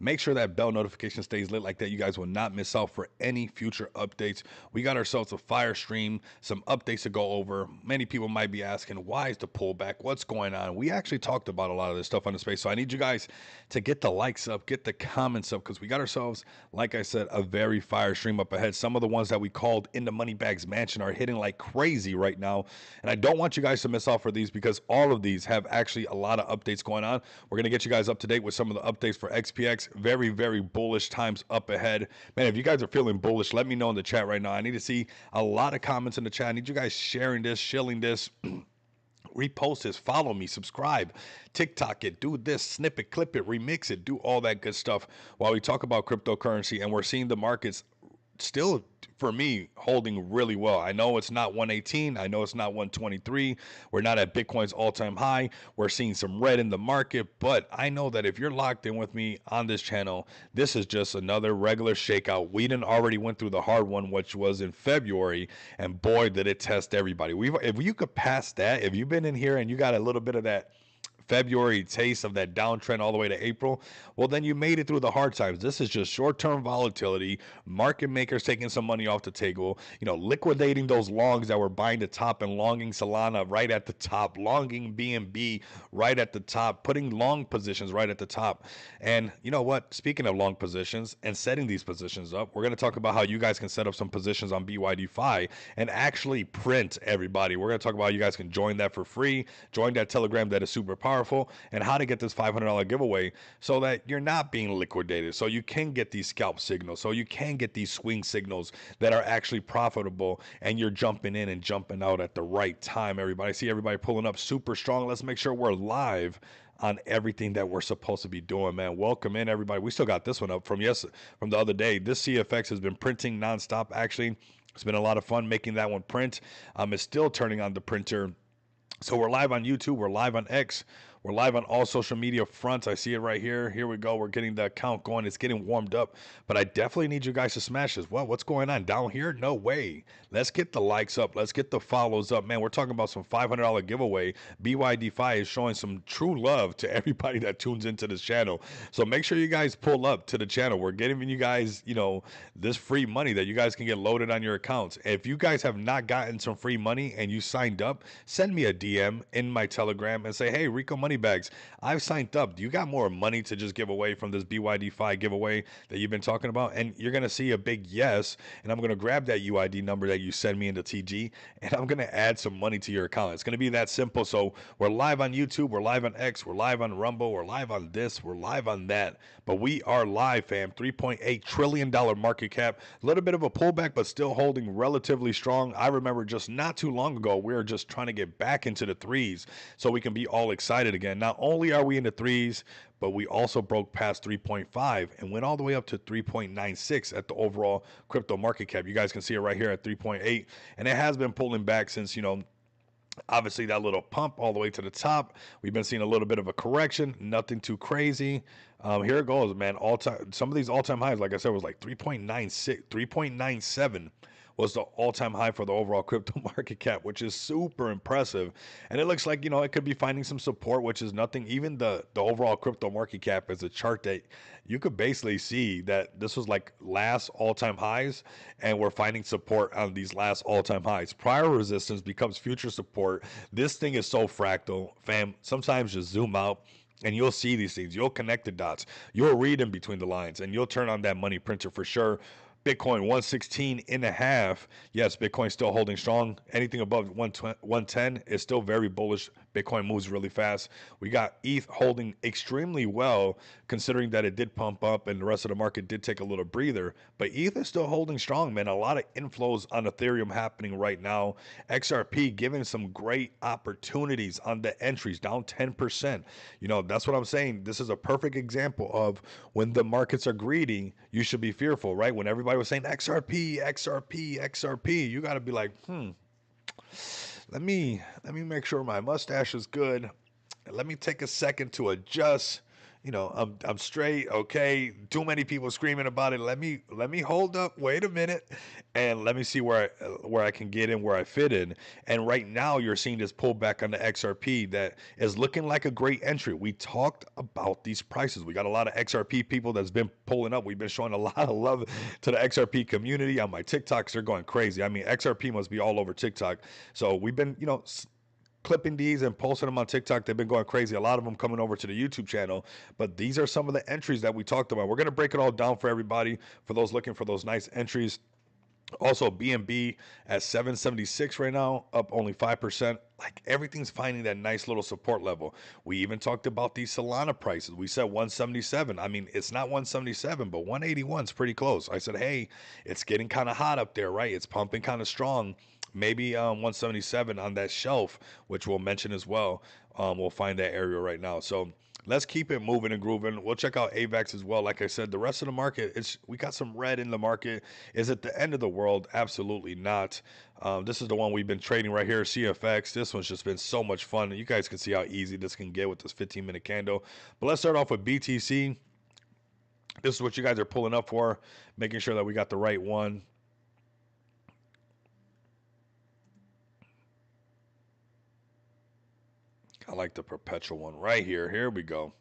Make sure that bell notification stays lit like that. You guys will not miss out for any future updates. We got ourselves a fire stream, some updates to go over. Many people might be asking, why is the pullback? What's going on? We actually talked about a lot of this stuff on the space. So I need you guys to get the likes up, get the comments up, because we got ourselves, like I said, a very fire stream up ahead. Some of the ones that we called in the Moneybags Mansion are hitting like crazy right now. And I don't want you guys to miss out for these because all of these have actually a lot of updates going on. We're going to get you guys up to date with some of the updates for XPX. Very, very bullish times up ahead. Man, if you guys are feeling bullish, let me know in the chat right now. I need to see a lot of comments in the chat. I need you guys sharing this, shilling this. Repost this, follow me, subscribe, TikTok it, do this, snip it, clip it, remix it, do all that good stuff while we talk about cryptocurrency. And we're seeing the markets still, for me, holding really well. I know it's not 118. I know it's not 123. We're not at Bitcoin's all-time high. We're seeing some red in the market, but I know that if you're locked in with me on this channel, this is just another regular shakeout. We done already went through the hard one, which was in February, and boy, did it test everybody. If you could pass that, if you've been in here and you got a little bit of that February taste of that downtrend all the way to April, well, then you made it through the hard times. This is just short-term volatility, market makers taking some money off the table, liquidating those longs that were buying the top and longing Solana right at the top, longing BNB right at the top, putting long positions right at the top. And you know what? Speaking of long positions and setting these positions up, we're going to talk about how you guys can set up some positions on BYD and actually print everybody. We're going to talk about how you guys can join that for free, join that Telegram that is super powerful, and how to get this $500 giveaway so that you're not being liquidated, so you can get these scalp signals, so you can get these swing signals that are actually profitable, and you're jumping in and jumping out at the right time. Everybody, I see everybody pulling up super strong. Let's make sure we're live on everything that we're supposed to be doing, man. Welcome in, everybody. We still got this one up from the other day. This CFX has been printing nonstop. Actually, it's been a lot of fun making that one print. It's still turning on the printer. So we're live on YouTube, we're live on X, we're live on all social media fronts. I see it right here. Here we go. We're getting the account going. It's getting warmed up. But I definitely need you guys to smash this. Well, what's going on down here? No way. Let's get the likes up. Let's get the follows up. Man, we're talking about some $500 giveaway. BYD is showing some true love to everybody that tunes into this channel. So make sure you guys pull up to the channel. We're giving you guys, this free money that you guys can get loaded on your accounts. If you guys have not gotten some free money and you signed up, send me a DM in my Telegram and say, hey, Rico Moneybags, I've signed up. Do you got more money to just give away from this BYD giveaway that you've been talking about? And you're going to see a big yes. And I'm going to grab that UID number that you send me into TG, and I'm going to add some money to your account. It's going to be that simple. So we're live on YouTube. We're live on X. We're live on Rumble. We're live on this. We're live on that. But we are live, fam. $3.8 trillion market cap. A little bit of a pullback, but still holding relatively strong. I remember just not too long ago, we were just trying to get back into the threes so we can be all excited again. Not only are we in the threes, but we also broke past 3.5 and went all the way up to 3.96 at the overall crypto market cap. You guys can see it right here at 3.8, and it has been pulling back since, obviously that little pump all the way to the top. We've been seeing a little bit of a correction, nothing too crazy. Here it goes, man. All time, some of these all-time highs, like I said, was like 3.96, 3.97 was the all-time high for the overall crypto market cap, which is super impressive. And it looks like, it could be finding some support, which is nothing. Even the overall crypto market cap is a chart that you could basically see that this was like last all-time highs, and we're finding support on these last all-time highs. Prior resistance becomes future support. This thing is so fractal, fam. Sometimes just zoom out and you'll see these things. You'll connect the dots. You'll read in between the lines, and you'll turn on that money printer for sure. Bitcoin 116 and a half. Yes, Bitcoin still holding strong. Anything above 110 is still very bullish. Bitcoin moves really fast. We got ETH holding extremely well, considering that it did pump up and the rest of the market did take a little breather. But ETH is still holding strong, man. A lot of inflows on Ethereum happening right now. XRP giving some great opportunities on the entries, down 10%. That's what I'm saying. This is a perfect example of when the markets are greedy, you should be fearful, right? When everybody was saying XRP, XRP, XRP, you got to be like, let me make sure my mustache is good. Let me take a second to adjust. I'm straight. Okay, too many people screaming about it. Let me hold up. Wait a minute, and let me see where I can get in, where I fit in. And right now, you're seeing this pullback on the XRP that is looking like a great entry. We talked about these prices. We got a lot of XRP people that's been pulling up. We've been showing a lot of love to the XRP community on my TikToks. They're going crazy. I mean, XRP must be all over TikTok. So we've been, clipping these and posting them on TikTok. They've been going crazy. A lot of them coming over to the YouTube channel. But these are some of the entries that we talked about. We're going to break it all down for everybody, for those looking for those nice entries. Also, BNB at 776 right now, up only 5%. Like everything's finding that nice little support level. We even talked about these Solana prices. We said 177. I mean, it's not 177, but 181 is pretty close. I said, hey, it's getting kind of hot up there, right? It's pumping kind of strong. Maybe 177 on that shelf, which we'll mention as well. We'll find that area right now. So let's keep it moving and grooving. We'll check out AVAX as well. Like I said, the rest of the market, we got some red in the market. Is it the end of the world? Absolutely not. This is the one we've been trading right here, CFX. This one's just been so much fun. You guys can see how easy this can get with this 15-minute candle. But let's start off with BTC. This is what you guys are pulling up for, making sure that we got the right one. I like the perpetual one right here. Here we go.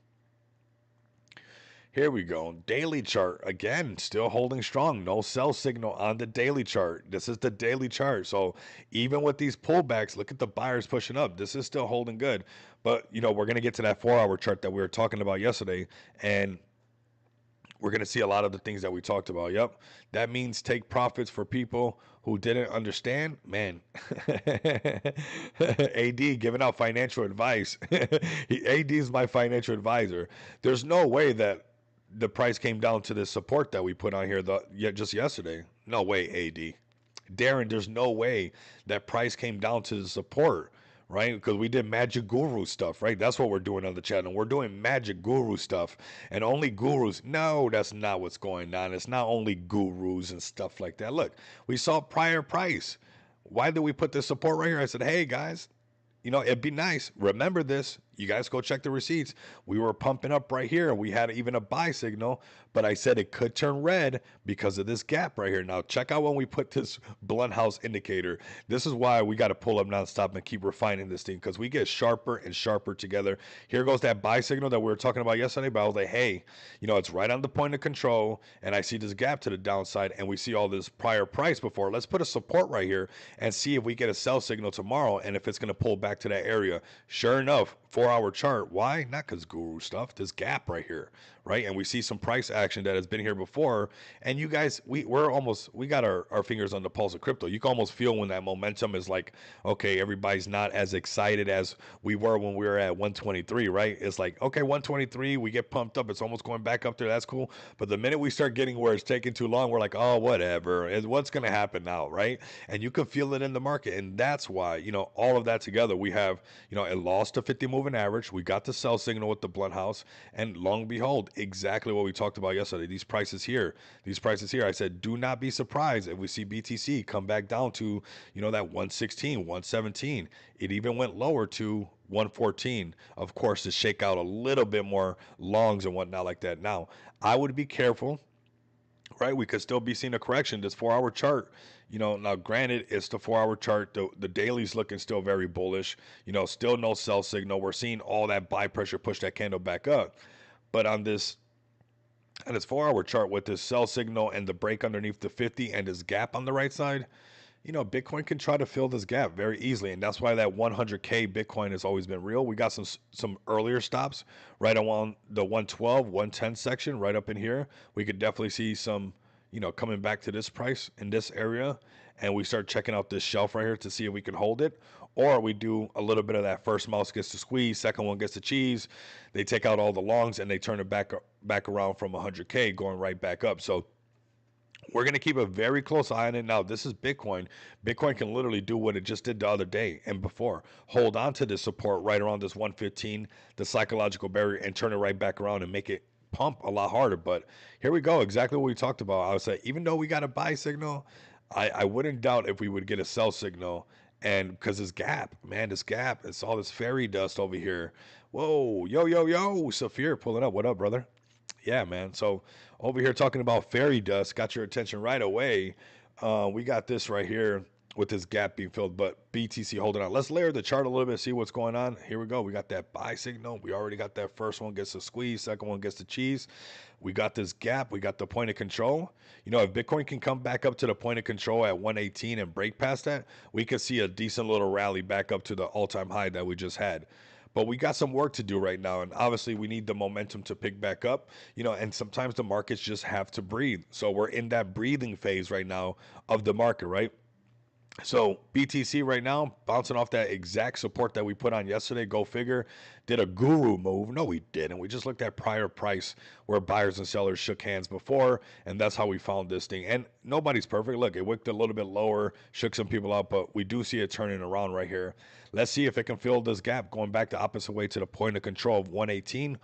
Here we go. Daily chart again, still holding strong. No sell signal on the daily chart. This is the daily chart. So even with these pullbacks, look at the buyers pushing up. This is still holding good. But we're gonna get to that 4-hour chart that we were talking about yesterday, and we're gonna see a lot of the things that we talked about. Yep, that means take profits for people who didn't understand. Man, AD giving out financial advice. AD is my financial advisor. There's no way that the price came down to the support that we put on here just yesterday. No way, AD. Darren, there's no way that price came down to the support, right? Because we did magic guru stuff, right? That's what we're doing on the channel. We're doing magic guru stuff, and only gurus. No, that's not what's going on. It's not only gurus and stuff like that. Look, we saw prior price. Why did we put this support right here? I said, hey guys, it'd be nice. Remember this. You guys go check the receipts. We were pumping up right here. We had even a buy signal, but I said it could turn red because of this gap right here. Now, check out when we put this blunt house indicator. This is why we got to pull up nonstop and keep refining this thing, because we get sharper and sharper together. Here goes that buy signal that we were talking about yesterday, but I was like, hey, it's right on the point of control, and I see this gap to the downside, and we see all this prior price before. Let's put a support right here and see if we get a sell signal tomorrow and if it's going to pull back to that area. Sure enough, 4-hour chart. Why? Not because guru stuff. This gap right here, right? And we see some price action that has been here before. And you guys, we got our fingers on the pulse of crypto. You can almost feel when that momentum is like, okay, everybody's not as excited as we were when we were at 123, right? It's like, okay, 123, we get pumped up. It's almost going back up there. That's cool. But the minute we start getting where it's taking too long, we're like, oh, whatever. What's going to happen now, right? And you can feel it in the market. And that's why, all of that together, we have, it lost a 50 moving average. We got the sell signal with the blunt house, and long and behold, exactly what we talked about yesterday. These prices here. I said, do not be surprised if we see BTC come back down to, that 116, 117. It even went lower to 114, of course, to shake out a little bit more longs and whatnot like that. Now, I would be careful, right? We could still be seeing a correction. This 4-hour chart, now granted, it's the 4-hour chart. The daily's looking still very bullish. Still no sell signal. We're seeing all that buy pressure push that candle back up. But on this 4-hour chart with this sell signal and the break underneath the 50 and this gap on the right side, Bitcoin can try to fill this gap very easily, and that's why that 100K Bitcoin has always been real. We got some earlier stops right around the 112, 110 section, right up in here. We could definitely see some, coming back to this price in this area, and we start checking out this shelf right here to see if we can hold it, or we do a little bit of that first mouse gets the squeeze, second one gets the cheese. They take out all the longs and they turn it back around from 100K, going right back up. So we're going to keep a very close eye on it. Now, this is Bitcoin. Bitcoin can literally do what it just did the other day and before. Hold on to this support right around this 115, the psychological barrier, and turn it right back around and make it pump a lot harder. But here we go. Exactly what we talked about. I would say, even though we got a buy signal, I wouldn't doubt if we would get a sell signal And because this gap, man, this gap, it's all this fairy dust over here. Whoa, yo, yo, yo, Saphir pulling up. What up, brother? Yeah, man. So over here talking about fairy dust, got your attention right away. We got this right here with this gap being filled, but BTC holding on. Let's layer the chart a little bit, see what's going on. Here we go. We got that buy signal. We already got that first one gets the squeeze, second one gets the cheese. We got this gap. We got the point of control. You know, if Bitcoin can come back up to the point of control at 118 and break past that, we could see a decent little rally back up to the all-time high that we just had. But we got some work to do right now, and obviously we need the momentum to pick back up. You know, and sometimes the markets just have to breathe. So we're in that breathing phase right now of the market, right? So BTC right now bouncing off that exact support that we put on yesterday. Go figure. Did a guru move? No, we didn't. We just looked at prior price where buyers and sellers shook hands before, and that's how we found this thing. And nobody's perfect. Look, it wicked a little bit lower, shook some people out, but we do see it turning around right here. Let's see if it can fill this gap, going back the opposite way to the point of control of 118.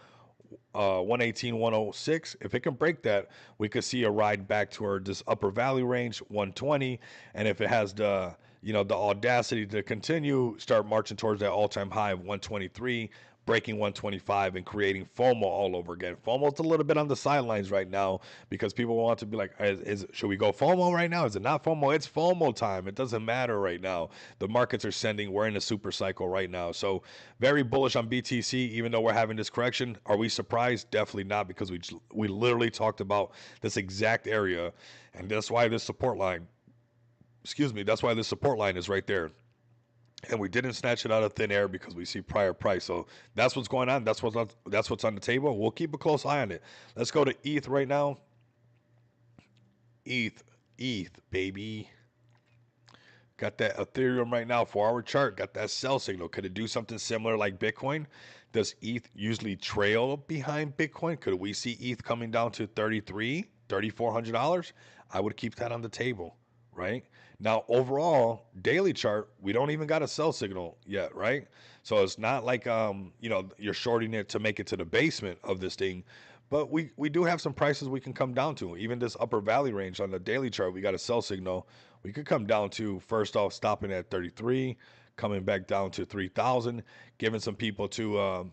118, 106. If it can break that, we could see a ride back toward this upper value range, 120. And if it has the, you know, the audacity to continue, start marching towards that all-time high of 123, breaking 125 and creating FOMO all over again. FOMO's a little bit on the sidelines right now because people want to be like, should we go FOMO right now? Is it not FOMO? It's FOMO time. It doesn't matter right now. The markets are sending. We're in a super cycle right now. So very bullish on BTC, even though we're having this correction. Are we surprised? Definitely not, because we literally talked about this exact area, and that's why this support line, that's why this support line is right there. And we didn't snatch it out of thin air because we see prior price. So that's what's going on. That's what's on the table. We'll keep a close eye on it. Let's go to ETH right now. ETH, baby. Got that Ethereum right now, 4-hour chart. Got that sell signal. Could it do something similar like Bitcoin? Does ETH usually trail behind Bitcoin? Could we see ETH coming down to $3,400? I would keep that on the table, right? Now, overall, daily chart, we don't even got a sell signal yet, right? So it's not like you're shorting it to make it to the basement of this thing. But we do have some prices we can come down to. Even this upper valley range on the daily chart, we got a sell signal. We could come down to, first off, stopping at 33, coming back down to 3,000, giving some people to,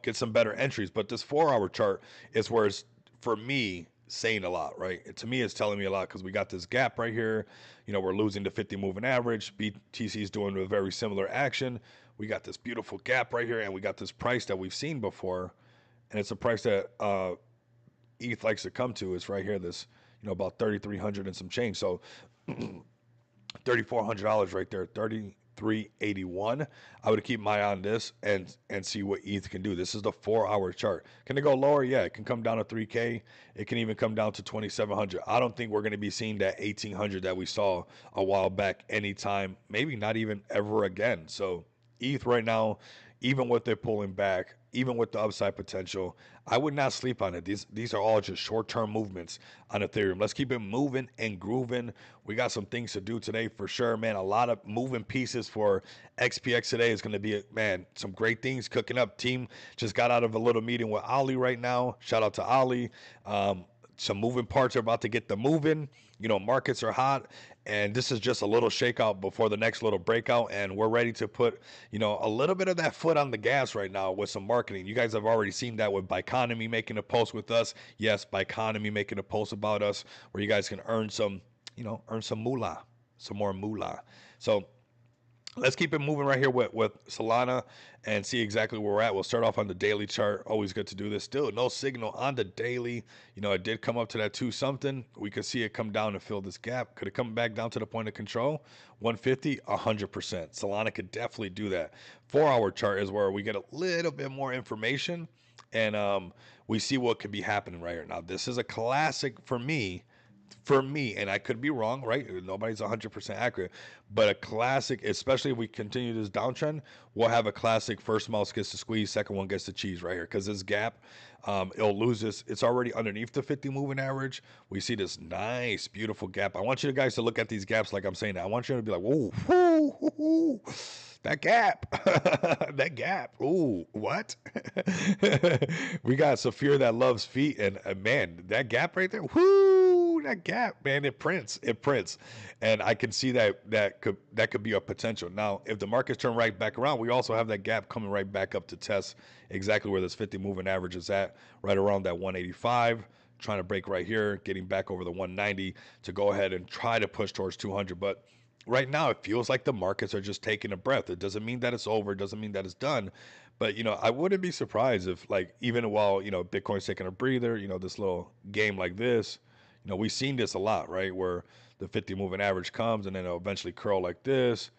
get some better entries. But this 4-hour chart is where it's, for me, saying a lot, right? To me, it's telling me a lot because we got this gap right here. You know, we're losing the 50 moving average. BTC is doing a very similar action. We got this beautiful gap right here, and we got this price that we've seen before. And it's a price that ETH likes to come to. It's right here, this, about 3,300 and some change. So $3,400 right there, 3381. I would keep my eye on this and see what ETH can do. This is the 4-hour chart. Can it go lower? Yeah, it can come down to 3K. It can even come down to 2,700. I don't think we're going to be seeing that 1,800 that we saw a while back anytime, maybe not even ever again. So ETH right now, even with it pulling back, even with the upside potential, I would not sleep on it. These are all just short-term movements on Ethereum. Let's keep it moving and grooving. We got some things to do today for sure, man. A lot of moving pieces for XPX today is going to be, man, some great things cooking up. Team just got out of a little meeting with Ali right now. Shout out to Ali. Some moving parts are about to get the moving. Markets are hot, and this is just a little shakeout before the next little breakout, and we're ready to put, a little bit of that foot on the gas right now with some marketing. You guys have already seen that with Bikonomy making a post with us. Yes, Bikonomy making a post about us where you guys can earn some moolah, some more moolah. So let's keep it moving right here with Solana and see exactly where we're at. We'll start off on the daily chart. Always good to do this. Still no signal on the daily. It did come up to that 2 something. We could see it come down and fill this gap. Could it come back down to the point of control? 150, 100%. Solana could definitely do that. 4-hour chart is where we get a little bit more information, and we see what could be happening right here. Now, this is a classic for me, and I could be wrong, right? Nobody's 100% accurate, but a classic, especially if we continue this downtrend, we'll have a classic first mouse gets the squeeze, second one gets the cheese right here, because this gap, it'll lose this. It's already underneath the 50 moving average. We see this nice, beautiful gap. I want you guys to look at these gaps like I'm saying that. I want you to be like, whoa, whoo, whoo, whoo. That gap, that gap. Ooh, what? We got Saphir that loves feet, and man, that gap right there. Whoo, that gap, man, it prints. It prints. And I can see that could be a potential. Now, if the markets turn right back around, we also have that gap coming right back up to test exactly where this 50 moving average is at, right around that 185. Trying to break right here, getting back over the 190 to go ahead and try to push towards 200. But right now, it feels like the markets are just taking a breath. It doesn't mean that it's over. It doesn't mean that it's done. But I wouldn't be surprised if, like, even while Bitcoin's taking a breather, this little game like this, we've seen this a lot, right? Where the 50 moving average comes and then it'll eventually curl like this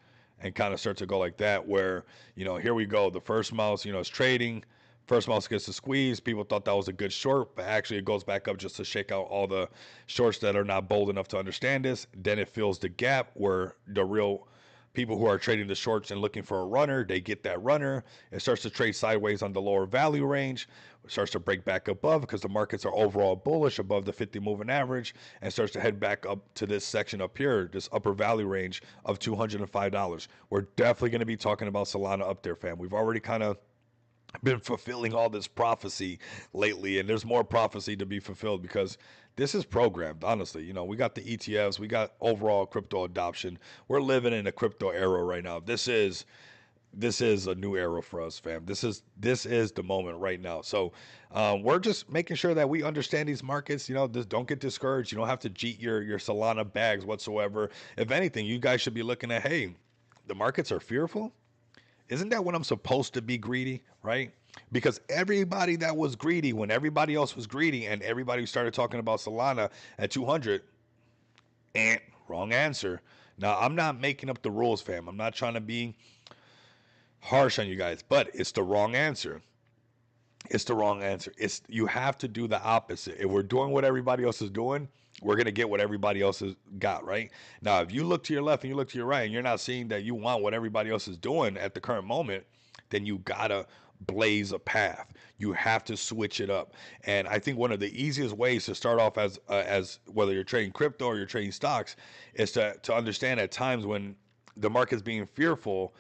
and kind of start to go like that. Where here we go. The first mouse, is trading. First mouse gets the squeeze. People thought that was a good short, but actually it goes back up just to shake out all the shorts that are not bold enough to understand this. Then it fills the gap where the real people who are trading the shorts and looking for a runner, they get that runner. It starts to trade sideways on the lower value range. It starts to break back above because the markets are overall bullish above the 50 moving average and starts to head back up to this section up here, this upper value range of $205. We're definitely going to be talking about Solana up there, fam. We've already kind of been fulfilling all this prophecy lately, and there's more prophecy to be fulfilled because this is programmed. Honestly, we got the ETFs, we got overall crypto adoption. We're living in a crypto era right now. This is a new era for us, fam. This is the moment right now. So we're just making sure that we understand these markets. Don't get discouraged. You don't have to cheat your Solana bags whatsoever. If anything, you guys should be looking at, hey, the markets are fearful. Isn't that when I'm supposed to be greedy, right? Because everybody that was greedy when everybody else was greedy and everybody started talking about Solana at 200, wrong answer. Now, I'm not making up the rules, fam. I'm not trying to be harsh on you guys, but it's the wrong answer. It's the wrong answer. You have to do the opposite. If we're doing what everybody else is doing, we're going to get what everybody else has got, right? Now, if you look to your left and you look to your right and you're not seeing that you want what everybody else is doing at the current moment, then you got to blaze a path. You have to switch it up. And I think one of the easiest ways to start off as whether you're trading crypto or you're trading stocks is to understand at times when the market's being fearful.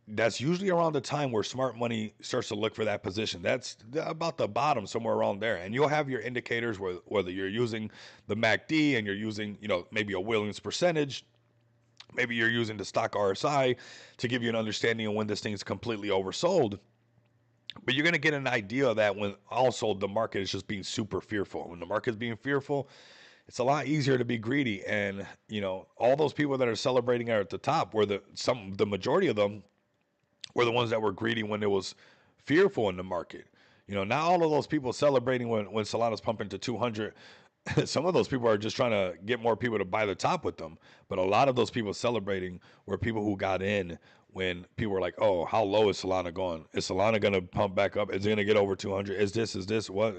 That's usually around the time where smart money starts to look for that position. That's about the bottom, somewhere around there. And you'll have your indicators whether you're using the MACD and you're using, maybe a Williams percentage. Maybe you're using the stock RSI to give you an understanding of when this thing is completely oversold. But you're going to get an idea of that when also the market is just being super fearful. When the market is being fearful, it's a lot easier to be greedy. And, all those people that are celebrating are at the top where the majority of them were the ones that were greedy when it was fearful in the market. Not all of those people celebrating when Solana's pumping to 200. Some of those people are just trying to get more people to buy the top with them. But a lot of those people celebrating were people who got in when people were like, oh, how low is Solana going? Is Solana going to pump back up? Is it going to get over 200? Is this what?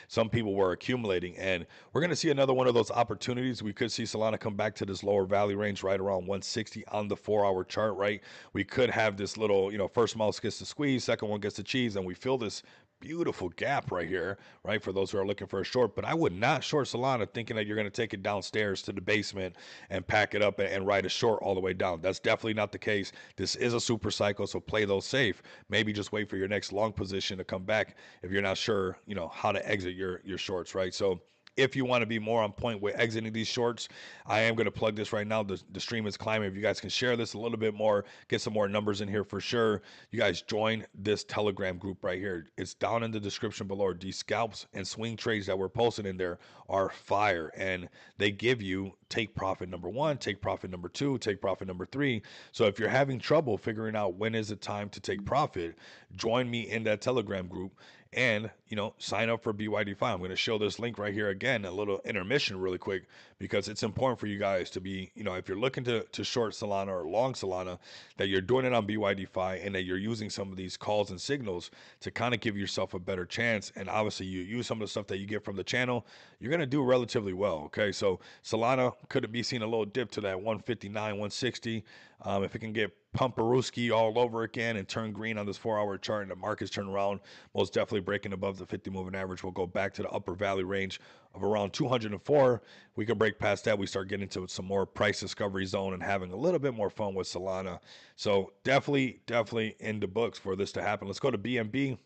Some people were accumulating. And we're going to see another one of those opportunities. We could see Solana come back to this lower value range right around 160 on the 4-hour chart, right? We could have this little, first mouse gets the squeeze, second one gets the cheese, and we fill this beautiful gap right here, right? For those who are looking for a short, but I would not short Solana thinking that you're going to take it downstairs to the basement and pack it up and ride a short all the way down. That's definitely not the case. This is a super cycle, so play those safe. Maybe just wait for your next long position to come back if you're not sure, how to exit your shorts, right? So if you want to be more on point with exiting these shorts, I am going to plug this right now. The stream is climbing. If you guys can share this a little bit more, get some more numbers in here for sure. You guys join this Telegram group right here. It's down in the description below. These scalps and swing trades that we're posting in there are fire, and they give you take profit number 1, take profit number 2, take profit number 3. So if you're having trouble figuring out when is it time to take profit, join me in that Telegram group and sign up for BYD5. I'm going to show this link right here again, a little intermission really quick, because it's important for you guys to be, if you're looking to short Solana or long Solana, that you're doing it on BYD5 and that you're using some of these calls and signals to kind of give yourself a better chance. And obviously you use some of the stuff that you get from the channel, you're going to do relatively well. Okay. So Solana could be seeing a little dip to that 159, 160. If it can get Pumperooski all over again and turn green on this 4-hour chart and the markets turn around, most definitely breaking above the 50 moving average, we'll go back to the upper value range of around 204. We can break past that. We start getting into some more price discovery zone and having a little bit more fun with Solana. So definitely in the books for this to happen. Let's go to BNB.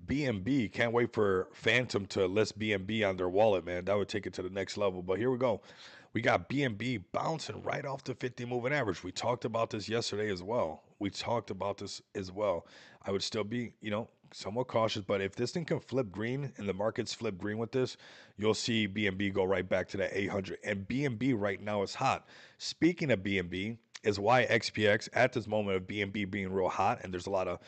BNB. Can't wait for Phantom to list BNB on their wallet, man. That would take it to the next level. But here we go. We got BNB bouncing right off the 50 moving average. We talked about this yesterday as well. We talked about this as well. I would still be, somewhat cautious, but if this thing can flip green and the markets flip green with this, you'll see BNB go right back to that 800. And BNB right now is hot. Speaking of BNB, is why XPX at this moment of BNB being real hot and there's a lot of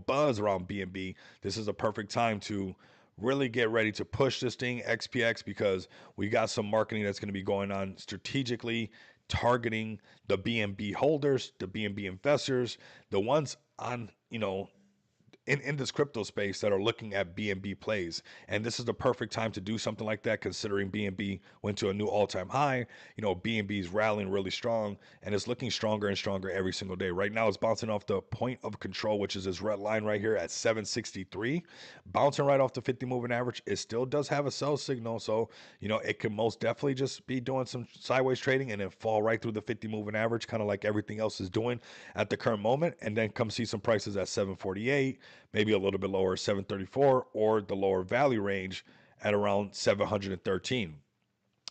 buzz around BNB. This is a perfect time to really get ready to push this thing XPX because we got some marketing that's going to be going on strategically targeting the BNB holders, the BNB investors, the ones on in this crypto space that are looking at BNB plays. And this is the perfect time to do something like that, considering BNB went to a new all-time high. BNB is rallying really strong and it's looking stronger and stronger every single day. Right now, it's bouncing off the point of control, which is this red line right here at 763, bouncing right off the 50 moving average. It still does have a sell signal. So, it can most definitely just be doing some sideways trading and then fall right through the 50 moving average, kind of like everything else is doing at the current moment. And then come see some prices at 748, maybe a little bit lower, 734, or the lower value range at around 713.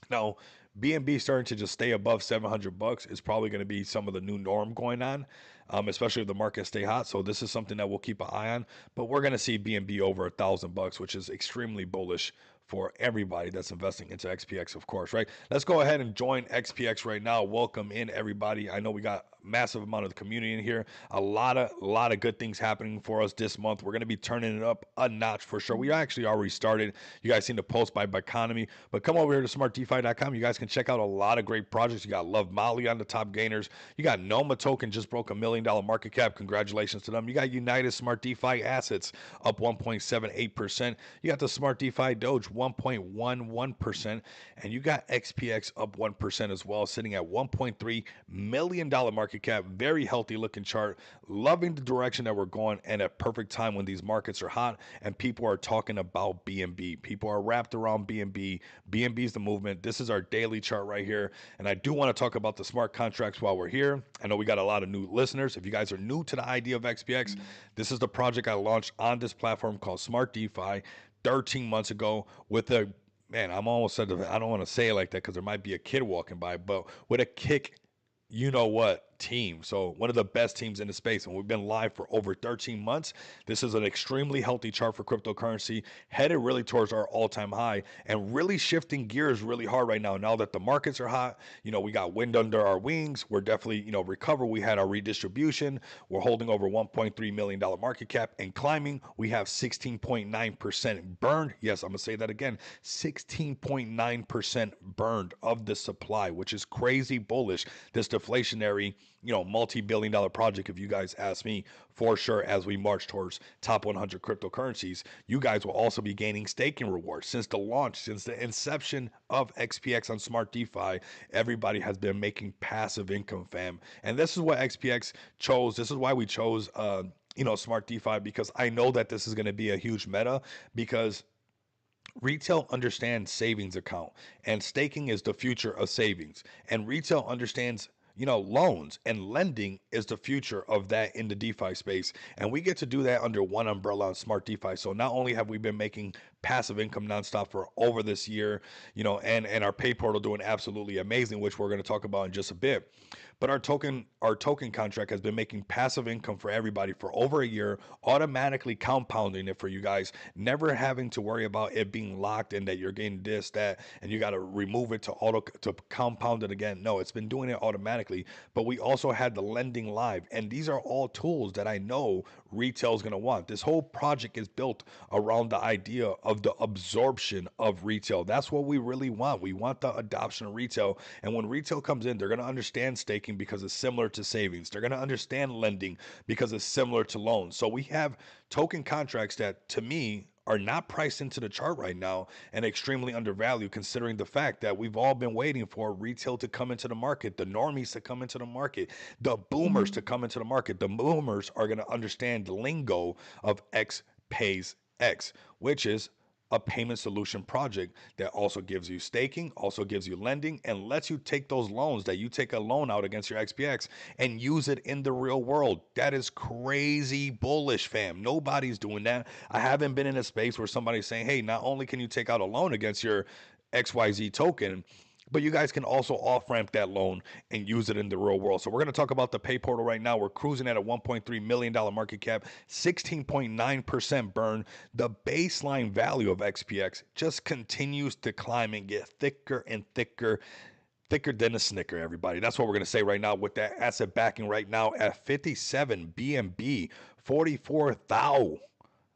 Now, BNB starting to just stay above 700 bucks is probably going to be some of the new norm going on, especially if the market stay hot. So this is something that we'll keep an eye on. But we're going to see BNB over 1,000 bucks, which is extremely bullish for everybody that's investing into XPX, of course, right? Let's go ahead and join XPX right now. Welcome in, everybody. I know we got massive amount of the community in here. A lot of good things happening for us this month. We're going to be turning it up a notch for sure. We actually already started. You guys seen the post by Biconomy, but come over here to smartdefi.com. You guys can check out a lot of great projects. You got Love Molly on the top gainers. You got Noma Token just broke $1 million market cap. Congratulations to them. You got United Smart DeFi Assets up 1.78%. You got the Smart DeFi Doge 1.11%, and you got XPX up 1% as well, sitting at $1.3 million market cap. Very healthy looking chart. Loving the direction that we're going, and a perfect time when these markets are hot and people are talking about BNB. People are wrapped around BNB. BNB is the movement. This is our daily chart right here, and I do want to talk about the smart contracts while we're here. I know we got a lot of new listeners. If you guys are new to the idea of XPX, this is the project I launched on this platform called Smart DeFi 13 months ago with a, man, I'm almost said, I don't want to say it like that because there might be a kid walking by, but with a kick, team. So one of the best teams in the space, and we've been live for over 13 months. This is an extremely healthy chart for cryptocurrency, headed really towards our all-time high and really shifting gears really hard right now. Now that the markets are hot, we got wind under our wings. We're definitely, recover. We had our redistribution. We're holding over $1.3 million market cap and climbing. We have 16.9% burned. Yes, I'm gonna say that again. 16.9% burned of the supply, which is crazy bullish. This deflationary, multi-billion dollar project, if you guys ask me, for sure, as we march towards top 100 cryptocurrencies. You guys will also be gaining staking rewards. Since the launch, since the inception of XPX on Smart DeFi, everybody has been making passive income, fam. And this is what XPX chose. This is why we chose, Smart DeFi, because I know that this is going to be a huge meta, because retail understands savings account and staking is the future of savings, and retail understands loans and lending is the future of that in the DeFi space. And we get to do that under one umbrella on Smart DeFi. So not only have we been making passive income nonstop for over this year, and our pay portal doing absolutely amazing, which we're going to talk about in just a bit. But our token contract has been making passive income for everybody for over a year, automatically compounding it for you guys, never having to worry about it being locked and that you're getting this, that, and you got to remove it to compound it again. No, it's been doing it automatically. But we also had the lending live, and these are all tools that I know retail is going to want. This whole project is built around the idea of the absorption of retail. That's what we really want. We want the adoption of retail. And when retail comes in, they're going to understand staking because it's similar to savings. They're going to understand lending because it's similar to loans. So we have token contracts that, to me, are not priced into the chart right now and extremely undervalued, considering the fact that we've all been waiting for retail to come into the market, the normies to come into the market, the boomers to come into the market. The boomers are going to understand the lingo of X pays X, which is a payment solution project that also gives you staking, also gives you lending, and lets you take those loans that you take a loan out against your XPX and use it in the real world. That is crazy bullish, fam. Nobody's doing that. I haven't been in a space where somebody's saying, hey, not only can you take out a loan against your XYZ token, but you guys can also off ramp that loan and use it in the real world. So we're going to talk about the Pay Portal right now. We're cruising at a $1.3 million market cap, 16.9% burn. The baseline value of XPX just continues to climb and get thicker and thicker. Thicker than a Snicker, everybody. That's what we're going to say right now with that asset backing right now at 57 BNB, 44 thou.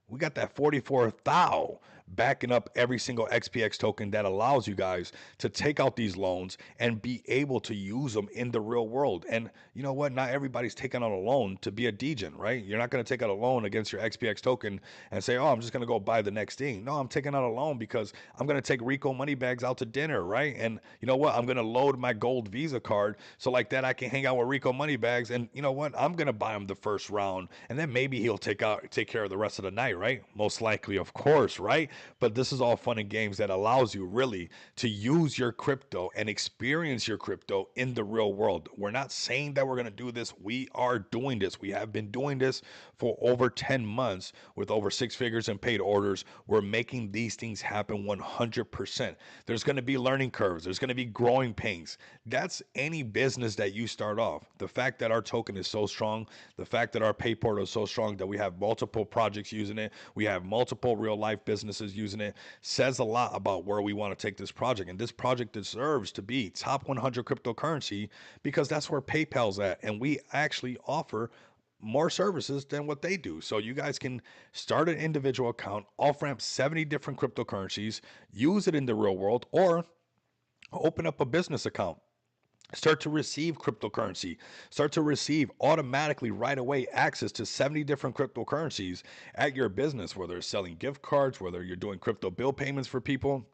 We got that 44 thou backing up every single XPX token that allows you guys to take out these loans and be able to use them in the real world. And you know what? Not everybody's taking out a loan to be a degen, right? You're not going to take out a loan against your XPX token and say, oh, I'm just going to go buy the next thing. No, I'm taking out a loan because I'm going to take Rico money bags out to dinner, right? And you know what? I'm going to load my gold Visa card so like that I can hang out with Rico money bags. And you know what? I'm going to buy him the first round, and then maybe he'll take care of the rest of the night, right? Most likely, of course, right? But this is all fun and games that allows you really to use your crypto and experience your crypto in the real world. We're not saying that we're going to do this. We are doing this. We have been doing this for over 10 months with over 6 figures in paid orders. We're making these things happen 100%. There's going to be learning curves. There's going to be growing pains. That's any business that you start off. The fact that our token is so strong, the fact that our pay portal is so strong that we have multiple projects using it, we have multiple real life businesses using it, says a lot about where we want to take this project. And this project deserves to be top 100 cryptocurrency because that's where PayPal's at. And we actually offer more services than what they do. So you guys can start an individual account, off ramp 70 different cryptocurrencies, use it in the real world, or open up a business account. Start to receive cryptocurrency. Start to receive automatically right away access to 70 different cryptocurrencies at your business, whether it's selling gift cards, whether you're doing crypto bill payments for people.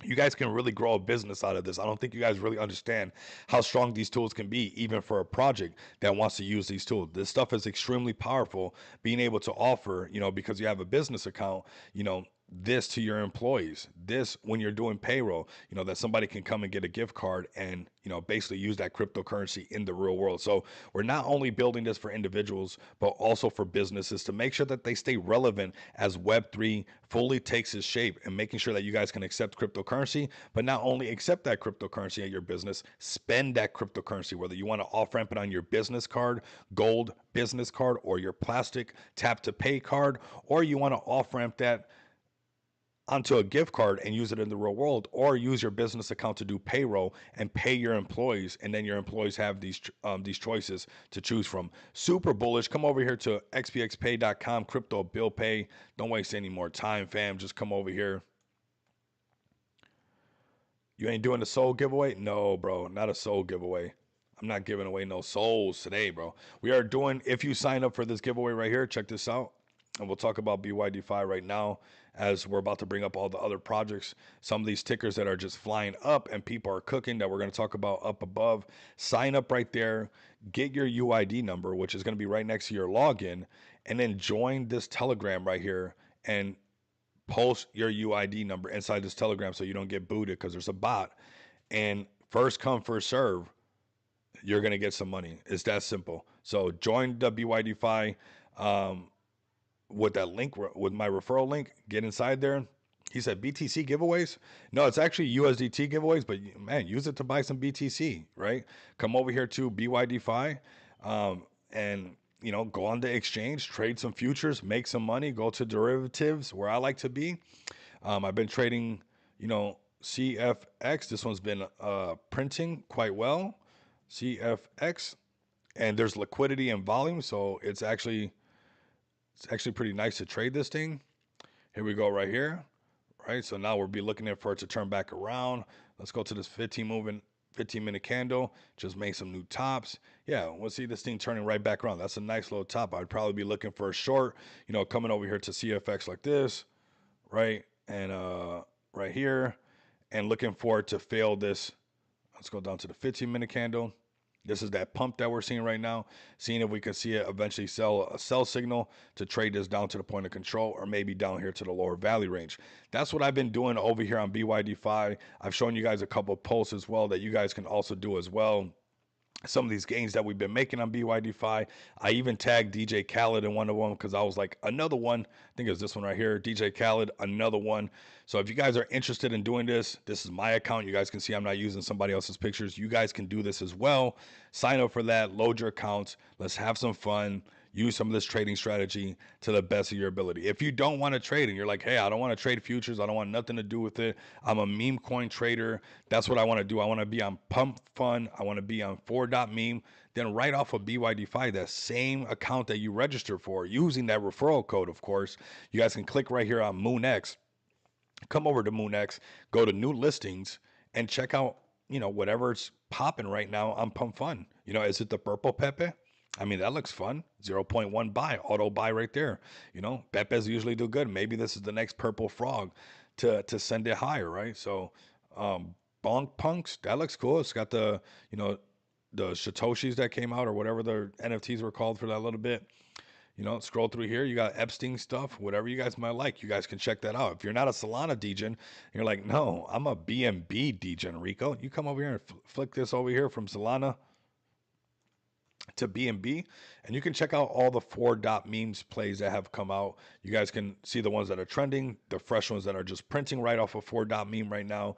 You guys can really grow a business out of this. I don't think you guys really understand how strong these tools can be, even for a project that wants to use these tools. This stuff is extremely powerful, being able to offer, because you have a business account, this to your employees, this when you're doing payroll, that somebody can come and get a gift card and, basically use that cryptocurrency in the real world. So we're not only building this for individuals, but also for businesses to make sure that they stay relevant as Web3 fully takes its shape, and making sure that you guys can accept cryptocurrency, but not only accept that cryptocurrency at your business, spend that cryptocurrency, whether you want to off ramp it on your business card, gold business card, or your plastic tap to pay card, or you want to off ramp that onto a gift card and use it in the real world, or use your business account to do payroll and pay your employees, and then your employees have these choices to choose from. Super bullish. Come over here to xpxpay.com, crypto bill pay. Don't waste any more time, fam. Just come over here. You ain't doing the soul giveaway? No, bro, not a soul giveaway. I'm not giving away no souls today, bro. We are doing, if you sign up for this giveaway right here, check this out. And we'll talk about BYD-Fi right now as we're about to bring up all the other projects. Some of these tickers that are just flying up and people are cooking that we're going to talk about up above. Sign up right there. Get your UID number, which is going to be right next to your login. And then join this Telegram right here and post your UID number inside this Telegram so you don't get booted because there's a bot. And first come, first serve, you're going to get some money. It's that simple. So join the BYD-Fi. With that link, with my referral link, get inside there. He said BTC giveaways. No, it's actually USDT giveaways, but man, use it to buy some BTC, right? Come over here to BYD-Fi, and go on the exchange, trade some futures, make some money, go to derivatives where I like to be. I've been trading, CFX. This one's been printing quite well, CFX, and there's liquidity and volume, so it's actually pretty nice to trade this thing. Here we go right here, right? So now we'll be looking for it to turn back around. Let's go to this 15-minute candle. Just make some new tops. Yeah, we'll see this thing turning right back around. That's a nice little top. I'd probably be looking for a short, coming over here to CFX like this, right? And right here, and looking for it to fail this. Let's go down to the 15-minute candle. This is that pump that we're seeing right now, seeing if we can see it eventually sell a sell signal to trade this down to the point of control or maybe down here to the lower value range. That's what I've been doing over here on BYD-Fi. I've shown you guys a couple of posts as well that you guys can also do as well. Some of these gains that we've been making on BYD-Fi. I even tagged DJ Khaled in one of them because I was like, another one. I think it was this one right here, DJ Khaled, another one. So if you guys are interested in doing this, this is my account. You guys can see I'm not using somebody else's pictures. You guys can do this as well. Sign up for that, load your accounts. Let's have some fun. Use some of this trading strategy to the best of your ability. If you don't want to trade and you're like, hey, I don't want to trade futures, I don't want nothing to do with it. I'm a meme coin trader. That's what I want to do. I want to be on Pump Fun. I want to be on 4.meme. Then right off of BYD-Fi, that same account that you register for, using that referral code, of course, you guys can click right here on MoonX. Come over to MoonX, go to new listings, and check out, whatever's popping right now on Pump Fun. Is it the purple Pepe? I mean, that looks fun. 0.1 buy, auto buy right there. Pepes usually do good. Maybe this is the next purple frog to send it higher, right? So, Bonk Punks, that looks cool. It's got the Satoshis that came out or whatever the NFTs were called for that little bit. Scroll through here. You got Epstein stuff, whatever you guys might like. You guys can check that out. If you're not a Solana degen, you're like, no, I'm a BNB degen, Rico. You come over here and flick this over here from Solana to BNB, and you can check out all the 4.memes plays that have come out. You guys can see the ones that are trending, the fresh ones that are just printing right off of 4.meme right now.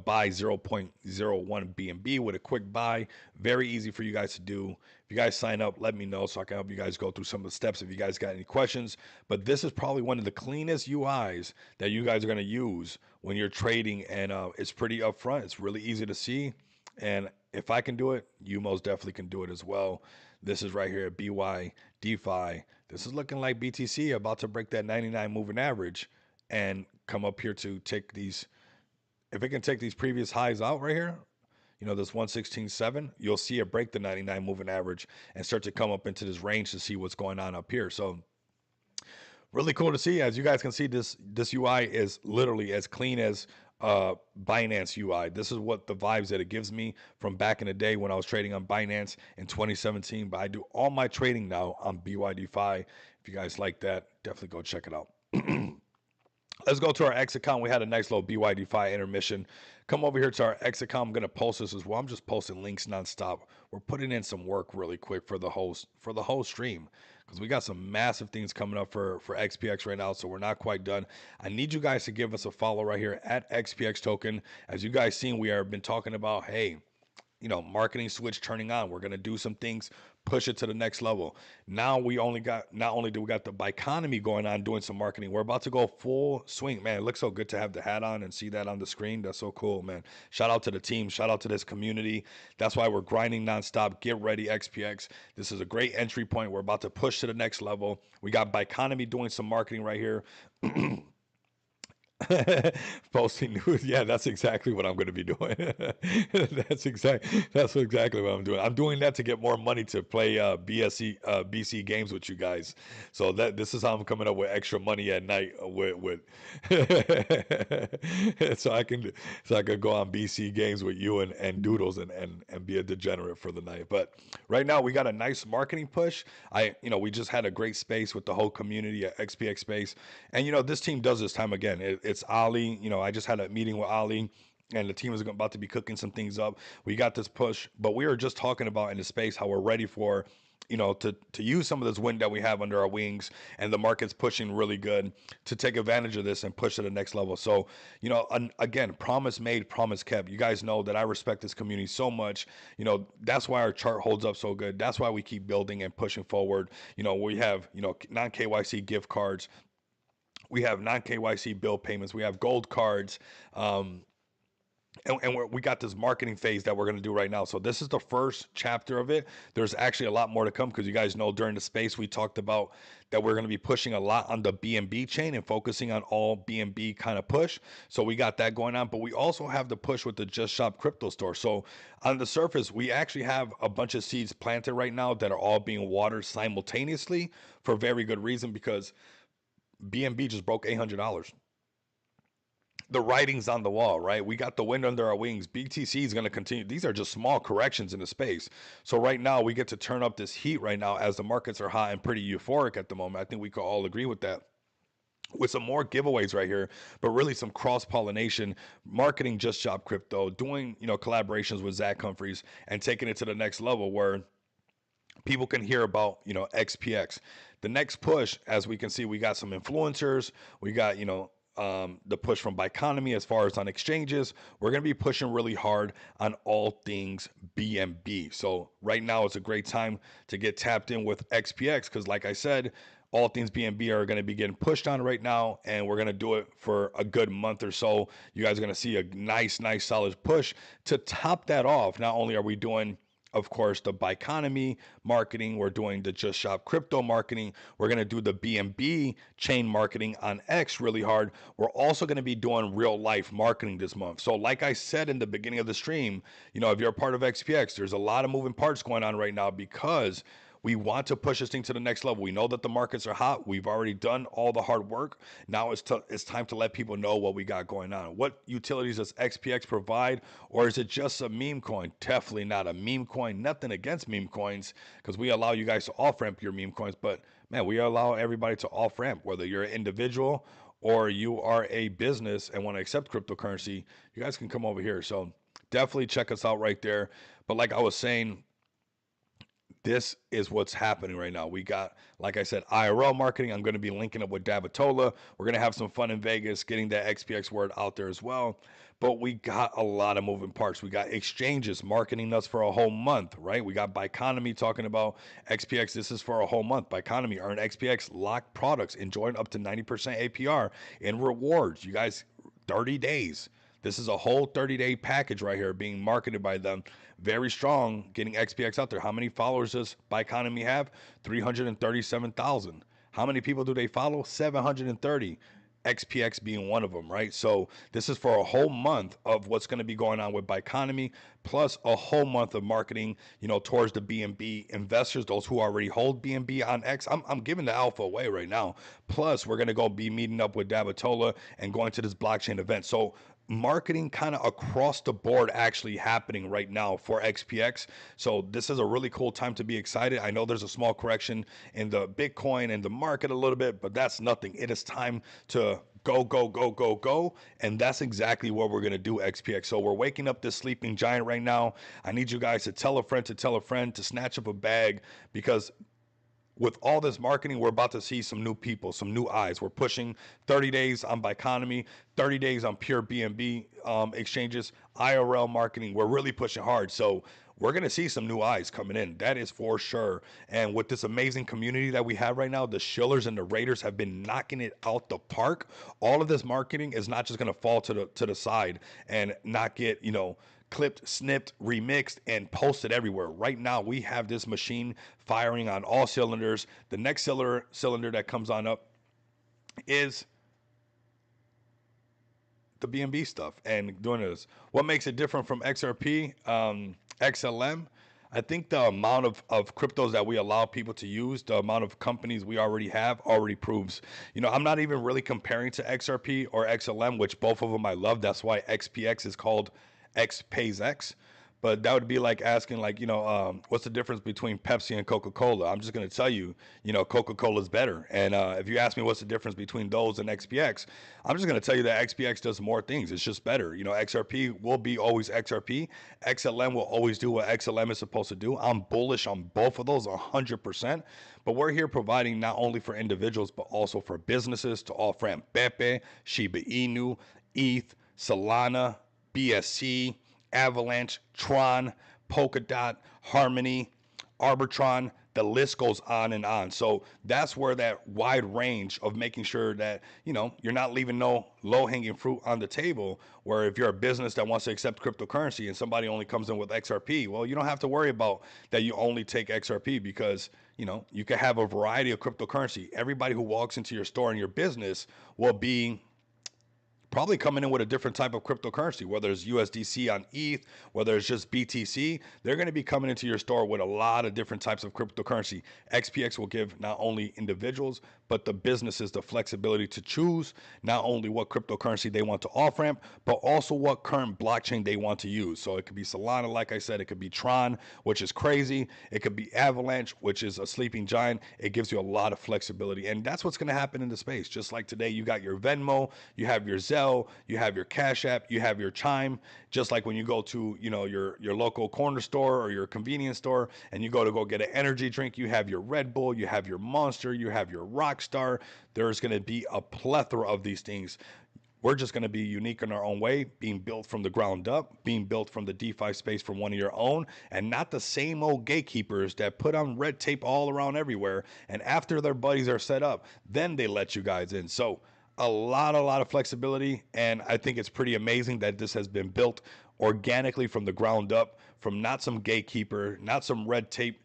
Buy 0.01 BNB with a quick buy. Very easy for you guys to do. If you guys sign up, let me know so I can help you guys go through some of the steps if you guys got any questions. But this is probably one of the cleanest UIs that you guys are going to use when you're trading, and it's pretty upfront. It's really easy to see. And if I can do it, you most definitely can do it as well. This is right here at BYD-Fi. This is looking like BTC about to break that 99 moving average and come up here to take these. If it can take these previous highs out right here, this 116.7, you'll see it break the 99 moving average and start to come up into this range to see what's going on up here. So really cool to see. As you guys can see, this UI is literally as clean as Binance UI. This is what the vibes that it gives me from back in the day when I was trading on Binance in 2017. But I do all my trading now on BYD-Fi. If you guys like that, definitely go check it out. Let's go to our X account. We had a nice little BYD-Fi intermission. Come over here to our X account. I'm going to post this as well. I'm just posting links nonstop. We're putting in some work really quick for the whole stream, because we got some massive things coming up for XPX right now, so we're not quite done. I need you guys to give us a follow right here at XPX Token. As you guys seen, we have been talking about, hey, marketing switch turning on. We're going to do some things, push it to the next level. Now not only do we got the Biconomy going on, doing some marketing, we're about to go full swing. Man, it looks so good to have the hat on and see that on the screen. That's so cool, man. Shout out to the team. Shout out to this community. That's why we're grinding nonstop. Get ready, XPX. This is a great entry point. We're about to push to the next level. We got Biconomy doing some marketing right here. Posting news. Yeah, that's exactly what I'm going to be doing. That's exactly what I'm doing. I'm doing that to get more money to play BC games with you guys. So this is how I'm coming up with extra money at night with so I can go on BC games with you and Doodles and be a degenerate for the night. But right now we got a nice marketing push. We just had a great space with the whole community at XPX Space, and this team does this time again. It's Ali. I just had a meeting with Ali, and the team is about to be cooking some things up. We got this push, but we were just talking about in the space how we're ready for, to use some of this wind that we have under our wings, and the market's pushing really good to take advantage of this and push to the next level. So, again, promise made, promise kept. You guys know that I respect this community so much. That's why our chart holds up so good. That's why we keep building and pushing forward. We have, non-KYC gift cards. We have non-KYC bill payments. We have gold cards. And we got this marketing phase that we're going to do right now. So this is the first chapter of it. There's actually a lot more to come, because you guys know during the space we talked about that we're going to be pushing a lot on the BNB chain and focusing on all BNB kind of push. So we got that going on, but we also have the push with the Just Shop crypto store. So on the surface, we actually have a bunch of seeds planted right now that are all being watered simultaneously for very good reason, because BNB just broke $800. the writing's on the wall, right? We got the wind under our wings. BTC is going to continue. These are just small corrections in the space. So right now we get to turn up this heat right now as the markets are hot and pretty euphoric at the moment. I think we could all agree with that, with some more giveaways right here, but really some cross pollination, marketing Just Shop Crypto, doing, collaborations with Zach Humphreys and taking it to the next level where people can hear about, XPX. The next push, as we can see, we got some influencers, we got, the push from Biconomy as far as on exchanges. We're going to be pushing really hard on all things BNB. So right now it's a great time to get tapped in with XPX because, like I said, all things BNB are going to be getting pushed on right now, and we're going to do it for a good month or so. You guys are going to see a nice, solid push. To top that off, not only are we doing, of course, the Biconomy marketing, we're doing the Just Shop Crypto marketing, we're going to do the BNB chain marketing on X really hard. We're also going to be doing real life marketing this month. So like I said in the beginning of the stream, if you're a part of XPX, there's a lot of moving parts going on right now because we want to push this thing to the next level. We know that the markets are hot. We've already done all the hard work. Now it's time to let people know what we got going on. What utilities does XPX provide? Or is it just a meme coin? Definitely not a meme coin. Nothing against meme coins because we allow you guys to off-ramp your meme coins. But, man, we allow everybody to off-ramp, whether you're an individual or you are a business and want to accept cryptocurrency. You guys can come over here. So definitely check us out right there. But like I was saying, this is what's happening right now. We got, like I said, IRL marketing. I'm going to be linking up with Davitola. We're going to have some fun in Vegas, getting that XPX word out there as well. But we got a lot of moving parts. We got exchanges marketing us for a whole month, right? We got Biconomy talking about XPX. This is for a whole month. Biconomy, earn XPX locked products, enjoying up to 90% APR in rewards. You guys, 30 days. This is a whole 30-day package right here being marketed by them. Very strong, getting XPX out there. How many followers does Biconomy have? 337,000. How many people do they follow? 730. XPX being one of them, right? So this is for a whole month of what's going to be going on with Biconomy, plus a whole month of marketing, towards the BNB investors, those who already hold BNB on X. I'm giving the alpha away right now. Plus, we're going to go be meeting up with Davitola and going to this blockchain event. So marketing kind of across the board actually happening right now for XPX. So this is a really cool time to be excited. I know there's a small correction in the Bitcoin and the market a little bit, but that's nothing. It is time to go, go, go, go, go. And that's exactly what we're going to do, XPX. So we're waking up this sleeping giant right now. I need you guys to tell a friend to snatch up a bag because with all this marketing, we're about to see some new people, some new eyes. We're pushing 30 days on Biconomy, 30 days on pure BNB exchanges, IRL marketing. We're really pushing hard. So we're going to see some new eyes coming in. That is for sure. And with this amazing community that we have right now, the Shillers and the Raiders have been knocking it out the park. All of this marketing is not just going to fall to the side and not get, clipped, snipped, remixed, and posted everywhere. Right now, we have this machine firing on all cylinders. The next cylinder that comes on up is the BNB stuff and doing this. What makes it different from XRP, XLM? I think the amount of cryptos that we allow people to use, the amount of companies we already have already proves. I'm not even really comparing to XRP or XLM, which both of them I love. That's why XPX is called X pays X. But that would be like asking, like, what's the difference between Pepsi and Coca-Cola? I'm just going to tell you, Coca-Cola is better. And if you ask me what's the difference between those and XPX, I'm just going to tell you that XPX does more things. It's just better. XRP will be always XRP. XLM will always do what XLM is supposed to do. I'm bullish on both of those 100%. But we're here providing not only for individuals, but also for businesses to off-ramp Pepe, Shiba Inu, ETH, Solana, BSC, Avalanche, Tron, Polkadot, Harmony, Arbitron, the list goes on and on. So that's where that wide range of making sure that, you're not leaving no low-hanging fruit on the table, where if you're a business that wants to accept cryptocurrency and somebody only comes in with XRP, well, you don't have to worry about that you only take XRP because, you can have a variety of cryptocurrency. Everybody who walks into your store and your business will be probably coming in with a different type of cryptocurrency, whether it's USDC on ETH, whether it's just BTC. They're going to be coming into your store with a lot of different types of cryptocurrency. XPX will give not only individuals, but the businesses the flexibility to choose not only what cryptocurrency they want to off ramp, but also what current blockchain they want to use. So it could be Solana, like I said, it could be Tron, which is crazy. It could be Avalanche, which is a sleeping giant. It gives you a lot of flexibility. And that's what's going to happen in the space. Just like today, you got your Venmo, you have your Zelle, you have your Cash App, you have your Chime. Just like when you go to, your local corner store or your convenience store and you go get an energy drink, you have your Red Bull, you have your Monster, you have your Rockstar. There's going to be a plethora of these things. We're just going to be unique in our own way, being built from the ground up, being built from the DeFi space from one of your own, and not the same old gatekeepers that put on red tape all around everywhere. And after their buddies are set up, then they let you guys in. So a lot of flexibility. And I think it's pretty amazing that this has been built organically from the ground up, from not some gatekeeper, not some red tape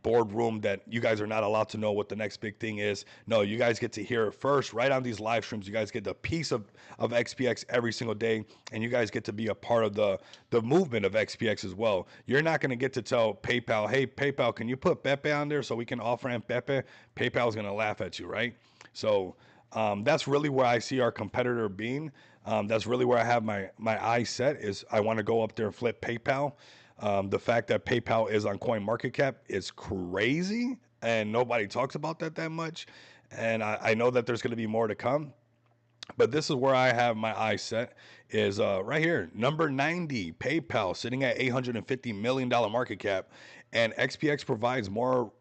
boardroom that you guys are not allowed to know what the next big thing is. No, you guys get to hear it first right on these live streams. You guys get the piece of XPX every single day, and you guys get to be a part of the movement of XPX as well. You're not going to get to tell PayPal, hey, PayPal, can you put Pepe on there so we can off-ramp Pepe? PayPal is going to laugh at you, right? So that's really where I see our competitor being. That's really where I have my eyes set is I want to go up there and flip PayPal. The fact that PayPal is on CoinMarketCap is crazy, and nobody talks about that much. And I know that there's going to be more to come. But this is where I have my eyes set is right here, number 90, PayPal, sitting at $850 million market cap. And XPX provides more,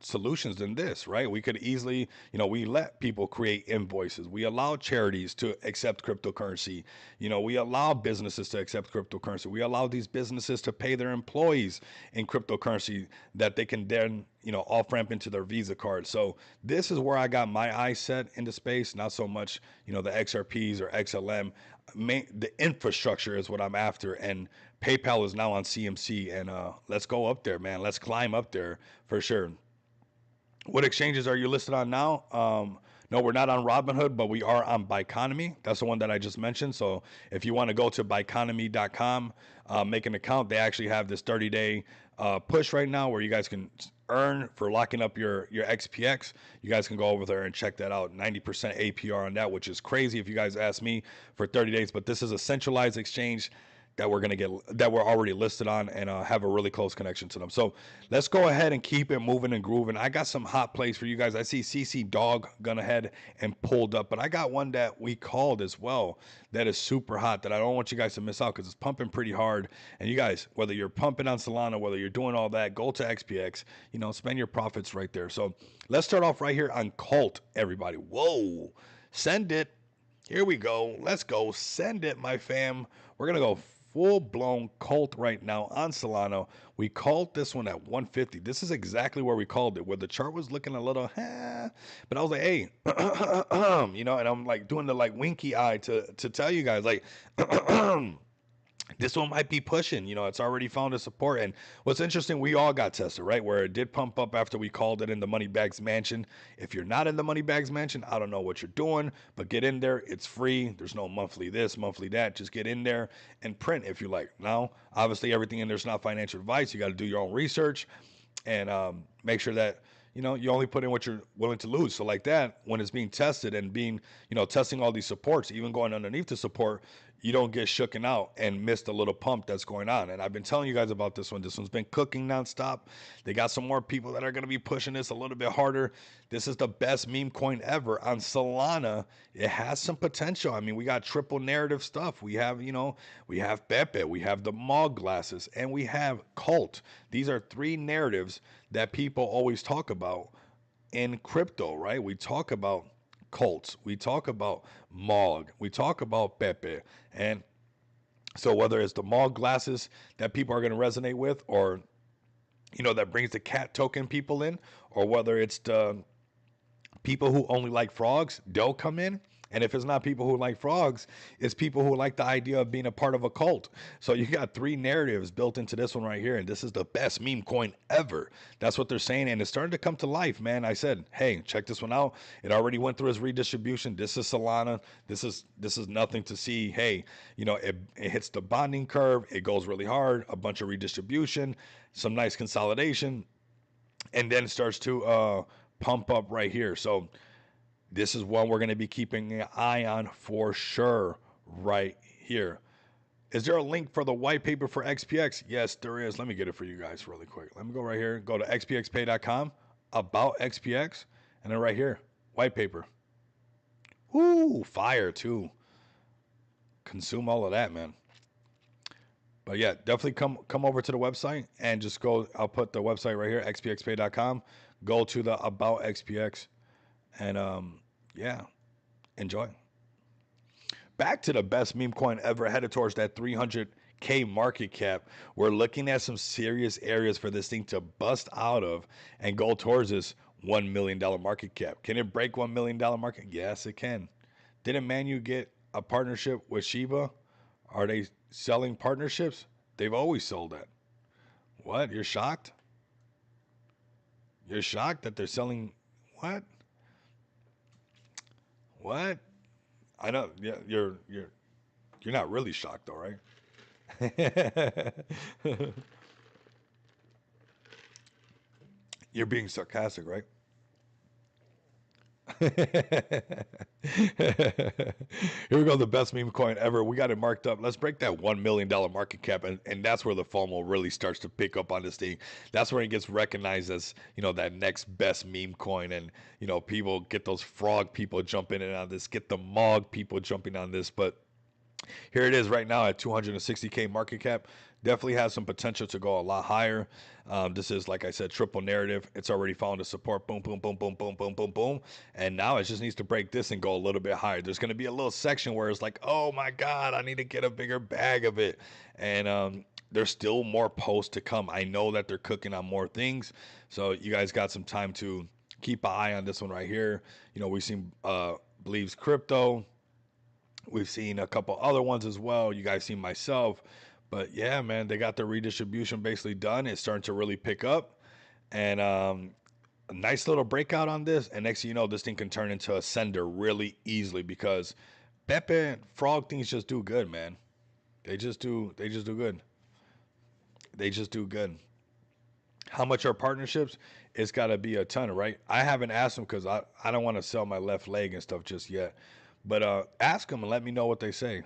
solutions than this, right? We could easily, we let people create invoices. We allow charities to accept cryptocurrency. We allow businesses to accept cryptocurrency. We allow these businesses to pay their employees in cryptocurrency that they can then, off ramp into their Visa card. So this is where I got my eyes set into space, not so much, the XRPs or XLM. The infrastructure is what I'm after. And PayPal is now on CMC, and let's go up there, man. Let's climb up there for sure. What exchanges are you listed on now? No, we're not on Robinhood, but we are on Biconomy. That's the one that I just mentioned. So if you want to go to biconomy.com, make an account, they actually have this 30-day push right now where you guys can earn for locking up your XPX. You guys can go over there and check that out. 90% APR on that, which is crazy if you guys ask me, for 30 days. But this is a centralized exchange that we're already listed on and have a really close connection to them. So let's go ahead and keep it moving and grooving. I got some hot plays for you guys. I see CC Dog gone ahead and pulled up, but I got one that we called as well that is super hot that I don't want you guys to miss out because it's pumping pretty hard. And you guys, whether you're pumping on Solana, whether you're doing all that, go to XPX, spend your profits right there. So let's start off right here on Cult, everybody. Whoa, send it. Here we go. Let's go. Send it, my fam. We're going to go full-blown Cult right now on Solana. We called this one at 150. This is exactly where we called it, where the chart was looking a little, but I was like, hey, and I'm like doing the like winky eye to tell you guys, like, this one might be pushing, it's already found a support. And what's interesting, we all got tested, right? Where it did pump up after we called it in the Moneybags Mansion. If you're not in the Moneybags Mansion, I don't know what you're doing, but get in there. It's free. There's no monthly this, monthly that. Just get in there and print if you like. Now, obviously, everything in there's not financial advice. You got to do your own research and make sure that you only put in what you're willing to lose. So like that, when it's being tested and being, testing all these supports, even going underneath the support, you don't get shooken out and miss the little pump that's going on. And I've been telling you guys about this one. This one's been cooking nonstop. They got some more people that are going to be pushing this a little bit harder. This is the best meme coin ever on Solana. It has some potential. I mean, we got triple narrative stuff. We have, we have Pepe, we have the Mog glasses, and we have Cult. These are three narratives that people always talk about in crypto, right? We talk about Cults, we talk about Mog, we talk about Pepe. And so whether it's the Mog glasses that people are going to resonate with, or that brings the cat token people in, or whether it's the people who only like frogs, they'll come in. And if it's not people who like frogs, it's people who like the idea of being a part of a cult. So you got three narratives built into this one right here, and this is the best meme coin ever. That's what they're saying, and it's starting to come to life, man. I said, hey, check this one out. It already went through its redistribution. This is Solana. This is nothing to see. Hey, it hits the bonding curve. It goes really hard. A bunch of redistribution, some nice consolidation, and then it starts to pump up right here. So this is one we're going to be keeping an eye on for sure right here. Is there a link for the white paper for XPX? Yes, there is. Let me get it for you guys really quick. Let me go right here. Go to xpxpay.com, about XPX, and then right here, white paper. Ooh, fire too. Consume all of that, man. But yeah, definitely come over to the website and just go. I'll put the website right here, xpxpay.com. Go to the about XPX and yeah, enjoy. Back to the best meme coin ever, headed towards that 300K market cap. We're looking at some serious areas for this thing to bust out of and go towards this $1 million market cap. Can it break $1 million market? Yes, it can. Didn't Manu get a partnership with Shiba? Are they selling partnerships? They've always sold that. What? You're shocked? You're shocked that they're selling what? What? I know. Yeah, you're not really shocked though, right? You're being sarcastic, right? Here we go, the best meme coin ever. We got it marked up. Let's break that $1 million market cap, and that's where the FOMO really starts to pick up on this thing. That's where it gets recognized as that next best meme coin, and people get those frog people jumping in on this, get the Mog people jumping on this, but here it is right now at 260K market cap. Definitely has some potential to go a lot higher. This is, like I said, triple narrative. It's already found a support. Boom, boom, boom, boom, boom, boom, boom, boom. And now it just needs to break this and go a little bit higher. There's going to be a little section where it's like, oh my God, I need to get a bigger bag of it. And there's still more posts to come. I know that they're cooking on more things. So you guys got some time to keep an eye on this one right here. We've seen Believes Crypto. We've seen a couple other ones as well. You guys seen myself. But yeah, man, they got the redistribution basically done. It's starting to really pick up. And a nice little breakout on this. And next thing you know, this thing can turn into a sender really easily because Pepe Frog things just do good, man. They just do good. They just do good. How much are partnerships? It's got to be a ton, right? I haven't asked them because I don't want to sell my left leg and stuff just yet. But ask them and let me know what they say.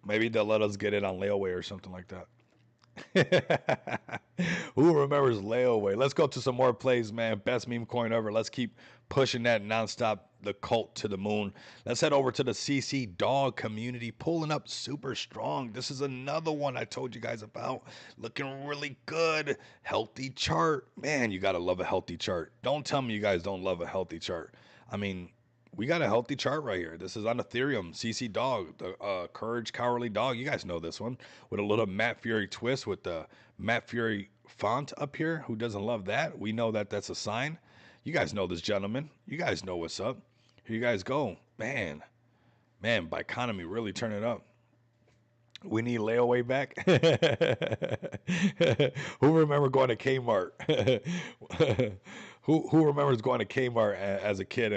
Maybe they'll let us get it on layaway or something like that. Who remembers layaway? Let's go to some more plays, man. Best meme coin ever. Let's keep pushing that nonstop, the cult to the moon. Let's head over to the CC Dog community, pulling up super strong. This is another one I told you guys about. Looking really good. Healthy chart. Man, you got to love a healthy chart. Don't tell me you guys don't love a healthy chart. I mean, we got a healthy chart right here. This is on Ethereum. CC Dog, the Courage Cowardly Dog. You guys know this one with a little Matt Fury twist with the Matt Fury font up here. Who doesn't love that? We know that that's a sign. You guys know this gentleman. You guys know what's up. Here you guys go. Man, by economy really turn it up. We need layaway back. Who remember going to Kmart? Who remembers going to Kmart as a kid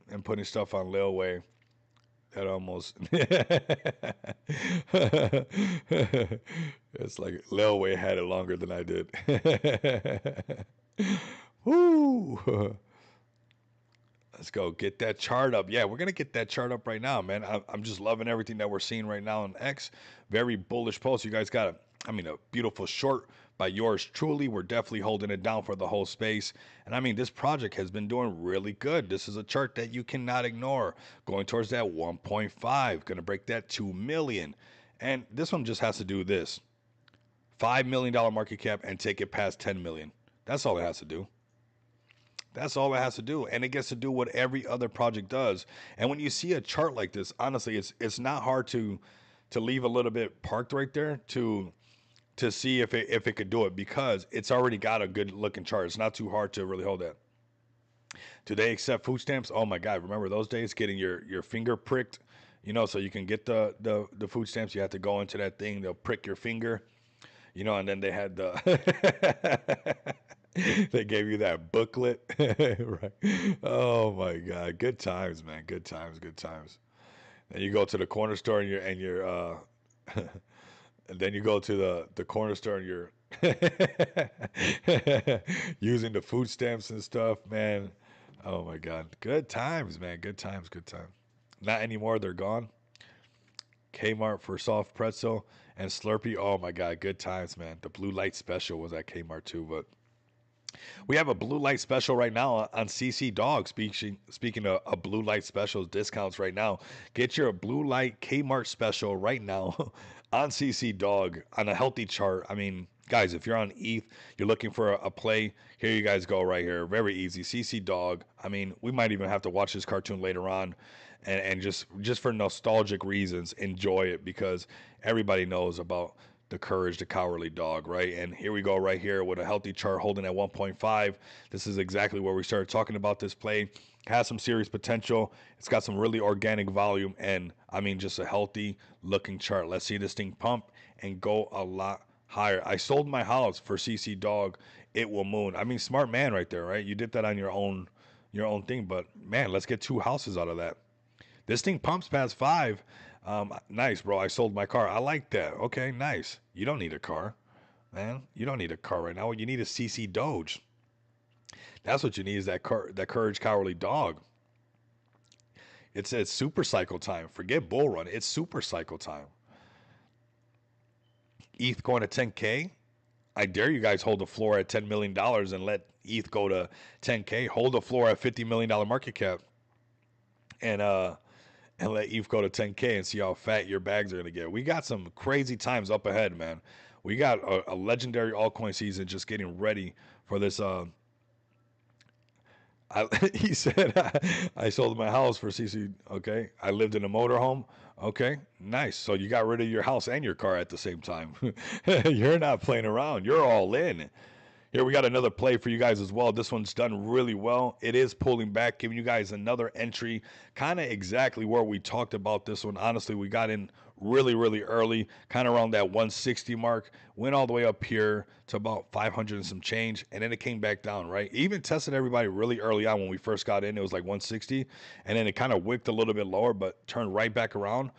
and putting stuff on layaway? That almost it's like layaway had it longer than I did. Woo! Let's go get that chart up. Yeah, we're gonna get that chart up right now, man. I'm just loving everything that we're seeing right now on X. Very bullish post. You guys got a beautiful short by yours truly. We're definitely holding it down for the whole space. And I mean, this project has been doing really good. This is a chart that you cannot ignore. Going towards that 1.5, gonna break that 2 million. And this one just has to do this. $5 million market cap and take it past 10 million. That's all it has to do. That's all it has to do, and it gets to do what every other project does. And when you see a chart like this, honestly, it's not hard to leave a little bit parked right there to see if it could do it because it's already got a good looking chart. It's not too hard to really hold that. Do they accept food stamps? Oh my God! Remember those days, getting your finger pricked, so you can get the food stamps. You have to go into that thing. They'll prick your finger, and then they had the they gave you that booklet, right? Oh my God! Good times, man. Good times. Good times. And you go to the corner store and you're and then you go to the corner store and you're using the food stamps and stuff, man. Oh my God. Good times, man. Good times, good times. Not anymore, they're gone. Kmart for soft pretzel and Slurpee. Oh my God, good times, man. The blue light special was at Kmart too, but we have a blue light special right now on CC Dog. Speaking of blue light specials, discounts right now. Get your blue light Kmart special right now on CC Dog on a healthy chart. I mean, guys, if you're on ETH, you're looking for a play, here you guys go right here. Very easy. CC Dog. I mean, we might even have to watch this cartoon later on. And just for nostalgic reasons, enjoy it because everybody knows about the courage, the cowardly dog, right? And here we go right here with a healthy chart holding at 1.5. This is exactly where we started talking about this play. Has some serious potential. It's got some really organic volume and I mean just a healthy looking chart. Let's see this thing pump and go a lot higher. I sold my house for CC Dog. It will moon. I mean smart man right there, right? You did that on your own thing, but man, let's get two houses out of that. This thing pumps past 5. Nice, bro. I sold my car. I like that. Okay, nice. You don't need a car, man. You don't need a car right now. What you need is CC Doge. That's what you need is that courage, cowardly dog. It says super cycle time. Forget bull run. It's super cycle time. ETH going to 10K. I dare you guys hold the floor at $10 million and let ETH go to 10K. Hold the floor at $50 million market cap, and let ETH go to 10K and see how fat your bags are going to get. We got some crazy times up ahead, man. We got a legendary altcoin season just getting ready for this. He said, I sold my house for CC. Okay. I lived in a motorhome. Okay. Nice. So you got rid of your house and your car at the same time. You're not playing around. You're all in. Here we got another play for you guys as well. This one's done really well. It is pulling back, giving you guys another entry, kind of exactly where we talked about this one. Honestly, we got in really, really early, kind of around that 160 mark, went all the way up here to about 500 and some change, and then it came back down, right? It even tested everybody really early on when we first got in. It was like 160, and then it kind of wicked a little bit lower, but turned right back around.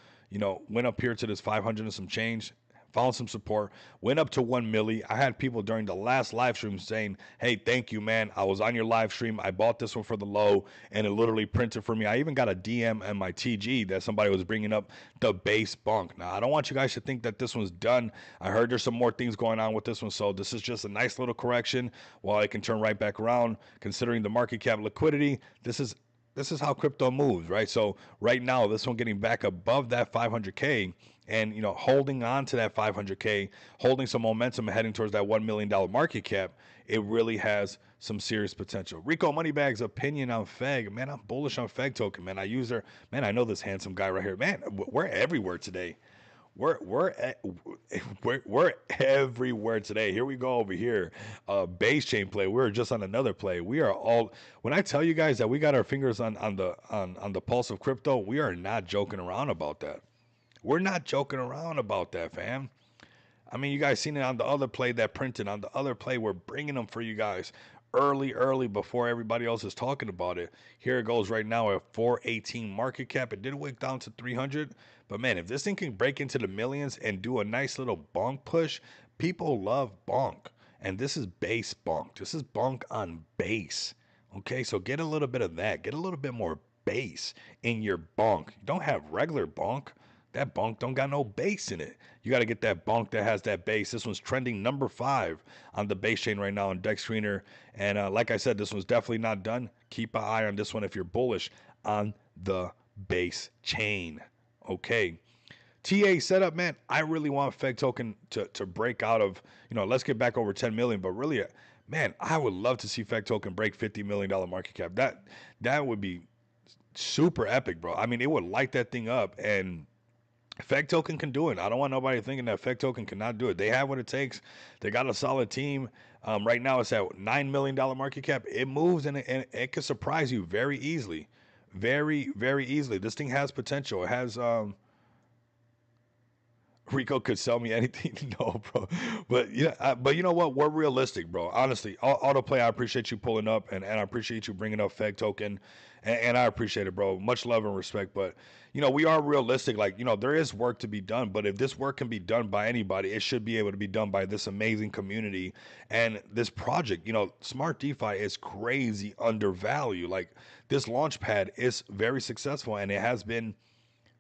Went up here to this 500 and some change, found some support, went up to 1 milli. I had people during the last live stream saying, hey, thank you, man. I was on your live stream. I bought this one for the low, and it literally printed for me. I even got a DM and my TG that somebody was bringing up the base bunk. Now, I don't want you guys to think that this one's done. I heard there's some more things going on with this one, so this is just a nice little correction while I can turn right back around. Considering the market cap liquidity, this is how crypto moves, right? So right now, this one getting back above that 500K and, holding on to that 500K, holding some momentum heading towards that $1 million market cap, it really has some serious potential. Rico Moneybags opinion on FEG. Man, I'm bullish on FEG token, man. I use her. Man, I know this handsome guy right here. Man, we're everywhere today. We're everywhere today. Here we go over here. Base chain play. We're just on another play. We are all. When I tell you guys that we got our fingers on the pulse of crypto, we are not joking around about that. We're not joking around about that, fam. I mean, you guys seen it on the other play that printed. On the other play, we're bringing them for you guys early before everybody else is talking about it. Here it goes right now at 418 market cap. It did wick down to 300. But man, if this thing can break into the millions and do a nice little bonk push, people love bonk. And this is base bonk. This is bonk on base. Okay, so get a little bit of that. Get a little bit more base in your bonk. You don't have regular bonk. That bonk don't got no base in it. You got to get that bonk that has that base. This one's trending number 5 on the base chain right now on Dex Screener. And like I said, this one's definitely not done. Keep an eye on this one if you're bullish on the base chain. Okay. TA setup, man. I really want FEG token to break out of, let's get back over 10 million. But really, man, I would love to see FEG token break $50 million market cap. That would be super epic, bro. I mean, it would light that thing up. And Feg Token can do it. I don't want nobody thinking that Feg Token cannot do it. They have what it takes. They got a solid team. Right now, it's at $9 million market cap. It moves and it can surprise you very easily, very very easily. This thing has potential. It has Rico could sell me anything. No, bro. But yeah, but you know what? We're realistic, bro. Honestly, autoplay. I appreciate you pulling up, and I appreciate you bringing up Feg Token, and I appreciate it, bro. Much love and respect. But we are realistic. Like there is work to be done. But if this work can be done by anybody, it should be able to be done by this amazing community and this project. Smart DeFi is crazy undervalued. Like this launch pad is very successful, and it has been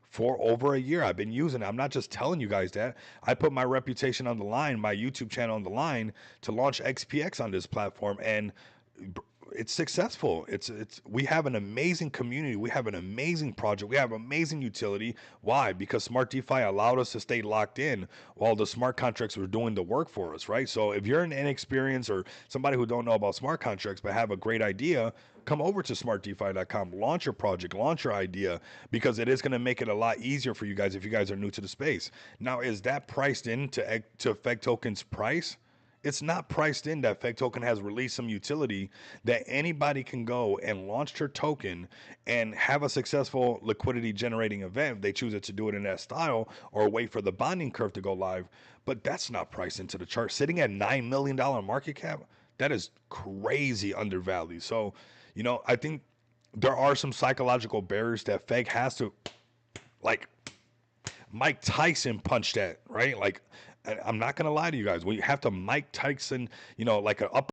for over a year. I've been using it. I'm not just telling you guys that. I put my reputation on the line, my YouTube channel on the line to launch XPX on this platform, and it's successful. It's we have an amazing community. We have an amazing project. We have amazing utility. Why? Because Smart DeFi allowed us to stay locked in while the smart contracts were doing the work for us, right? So if you're an inexperienced or somebody who don't know about smart contracts but have a great idea, come over to smartdefi.com, launch your project, launch your idea, because it is going to make it a lot easier for you guys if you guys are new to the space. Now, is that priced into Feg Token's price? It's not priced in that Feg Token has released some utility that anybody can go and launch their token and have a successful liquidity generating event if they choose it to do it in that style or wait for the bonding curve to go live. But that's not priced into the chart. Sitting at $9 million market cap, that is crazy undervalued. So, I think there are some psychological barriers that Feg has to, like, Mike Tyson punched at, right? Like, I'm not gonna lie to you guys. We have to Mike Tyson, like an upper